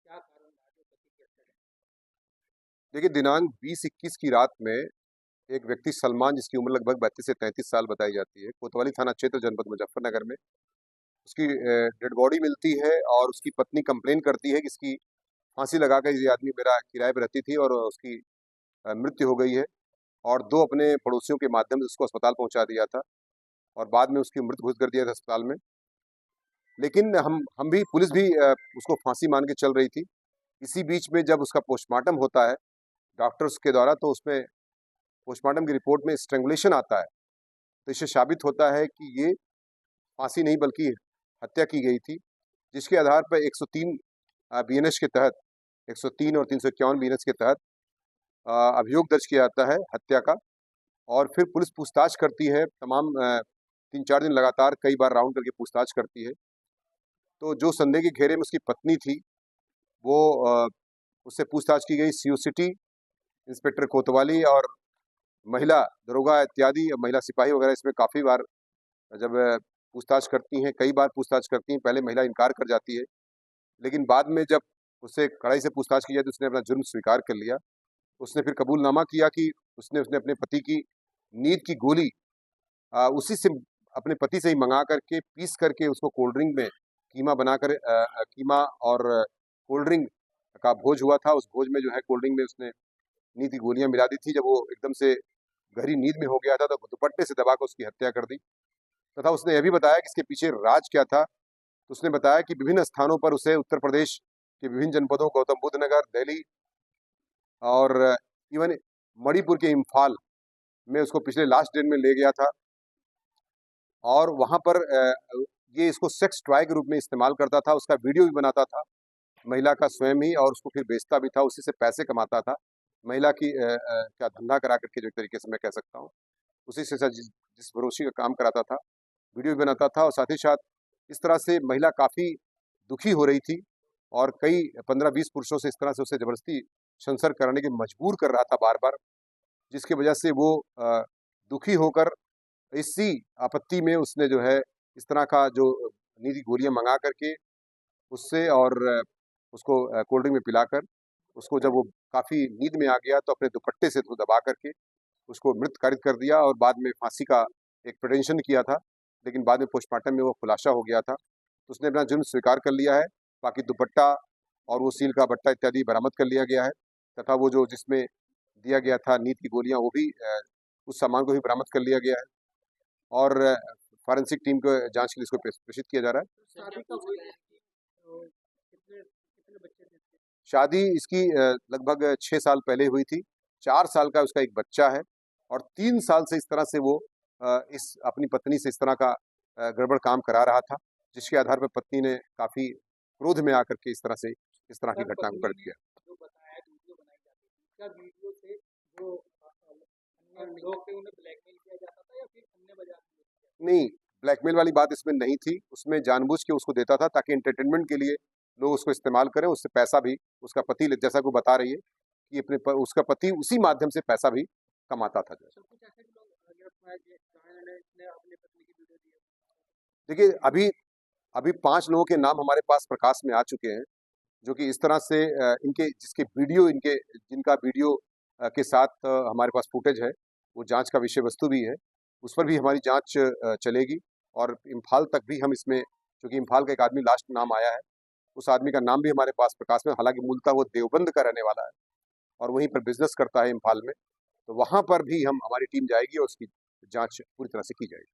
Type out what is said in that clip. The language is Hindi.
क्या कारण रहा जो पति की हत्या करने देखिए, दिनांक 20-21 की रात में एक व्यक्ति सलमान, जिसकी उम्र लगभग 32 से 33 साल बताई जाती है, कोतवाली थाना क्षेत्र जनपद मुजफ्फरनगर में उसकी डेड बॉडी मिलती है और उसकी पत्नी कंप्लेन करती है कि इसकी फांसी लगाकर ये आदमी मेरा किराए पे रहती थी और उसकी मृत्यु हो गई है। और 2 अपने पड़ोसियों के माध्यम से उसको अस्पताल पहुंचा दिया था और बाद में उसकी मृत्यु घोषित कर दिया था अस्पताल में। लेकिन हम भी, पुलिस भी उसको फांसी मान के चल रही थी। इसी बीच में जब उसका पोस्टमार्टम होता है डॉक्टर्स के द्वारा, तो उसमें पोस्टमार्टम की रिपोर्ट में स्ट्रैंगुलेशन आता है। तो इससे साबित होता है कि ये फांसी नहीं बल्कि हत्या की गई थी, जिसके आधार पर 103 बीएनएस के तहत, 103 और 351 बीएनएस के तहत अभियोग दर्ज किया जाता है हत्या का। और फिर पुलिस पूछताछ करती है तमाम 3-4 दिन लगातार कई बार राउंड करके पूछताछ करती है। तो जो संदेह के घेरे में उसकी पत्नी थी, वो उससे पूछताछ की गई। सीओ सिटी इंस्पेक्टर कोतवाली और महिला दरोगा इत्यादि, महिला सिपाही वगैरह इसमें काफ़ी बार जब पूछताछ करती हैं, कई बार पूछताछ करती हैं। पहले महिला इनकार कर जाती है, लेकिन बाद में जब उससे कड़ाई से पूछताछ की जाए तो उसने अपना जुर्म स्वीकार कर लिया। उसने फिर कबूलनामा किया कि उसने उसने अपने पति की नींद की गोली उसी से, अपने पति से ही मंगा करके, पीस करके उसको कोल्ड ड्रिंक में कीमा बनाकर, कीमा और कोल्ड ड्रिंक का भोज हुआ था। उस भोज में जो है कोल्ड ड्रिंक में उसने नींद की गोलियां मिला दी थी। जब वो एकदम से गहरी नींद में हो गया था तो दुपट्टे से दबाकर उसकी हत्या कर दी। तथा उसने यह भी बताया कि इसके पीछे राज क्या था। तो उसने बताया कि विभिन्न स्थानों पर उसे उत्तर प्रदेश के विभिन्न जनपदों, गौतम बुद्ध नगर, दिल्ली और इवन मणिपुर के इम्फाल में उसको पिछले लास्ट डेट में ले गया था। और वहाँ पर ये इसको सेक्स टॉय के रूप में इस्तेमाल करता था। उसका वीडियो भी बनाता था महिला का स्वयं ही, और उसको फिर बेचता भी था, उसी से पैसे कमाता था। महिला की क्या धंधा करा करके, जो एक तरीके से मैं कह सकता हूँ, उसी से जिस भरोसी का काम कराता था, वीडियो भी बनाता था। और साथ ही साथ इस तरह से महिला काफ़ी दुखी हो रही थी और कई 15-20 पुरुषों से इस तरह से उसे ज़बरदस्ती संसर्ग कराने के मजबूर कर रहा था बार बार, जिसकी वजह से वो दुखी होकर इसी आपत्ति में उसने जो है इस तरह का जो नींद की गोलियां मंगा करके उससे, और उसको कोल्ड ड्रिंक में पिलाकर, उसको जब वो काफ़ी नींद में आ गया तो अपने दुपट्टे से उसको दबा करके उसको मृत कारित कर दिया और बाद में फांसी का एक प्रिटेंशन किया था। लेकिन बाद में पोस्टमार्टम में वो खुलासा हो गया था, तो उसने अपना जुर्म स्वीकार कर लिया है। बाकी दुपट्टा और वो सील का बट्टा इत्यादि बरामद कर लिया गया है, तथा वो जो जिसमें दिया गया था नींद की गोलियां, वो भी उस सामान को भी बरामद कर लिया गया है। और फॉरेंसिक टीम को जांच के लिए इसको प्रेषित किया जा रहा है। तो शादी कब हुई है इसकी? तो कितने कितने बच्चे थे इसके? शादी इसकी लगभग 6 साल पहले हुई थी। 4 साल का उसका एक बच्चा है और 3 साल से इस तरह से वो इस अपनी पत्नी से इस तरह का गड़बड़ काम करा रहा था, जिसके आधार पर पत्नी ने काफ़ी क्रोध में आकर के इस तरह की सर, घटना को पत्नी कर ने दिया। जो बताया वीडियो बनाई जाती थी, क्या वीडियो से जो अन्य लोग थे उन्हें ब्लैकमेल किया जाता था या फिर अन्य बाजार में यूज़ किया जाता नहीं, ब्लैकमेल वाली बात इसमें नहीं थी। उसमें जानबूझ के उसको देता था ताकि एंटरटेनमेंट के लिए लोग उसको इस्तेमाल करें, उससे पैसा भी उसका पति, जैसा कि वो बता रही है कि उसका पति उसी माध्यम से पैसा भी कमाता था। था? सब कुछ ऐसे भी लोग गिरफ्तार हुए जिन्होंने इसने अपनी पत्नी की वीडियो दी है। देखिए, अभी अभी 5 लोगों के नाम हमारे पास प्रकाश में आ चुके हैं, जो कि इस तरह से इनके जिसके वीडियो, इनके जिनका वीडियो के साथ हमारे पास फुटेज है, वो जांच का विषय वस्तु भी है। उस पर भी हमारी जांच चलेगी और इम्फाल तक भी हम इसमें, क्योंकि इम्फाल का एक आदमी लास्ट नाम आया है, उस आदमी का नाम भी हमारे पास प्रकाश में, हालांकि मूलतः वो देवबंद का रहने वाला है और वहीं पर बिजनेस करता है इम्फाल में। तो वहाँ पर भी हमारी टीम जाएगी और उसकी जांच पूरी तरह से की जाएगी।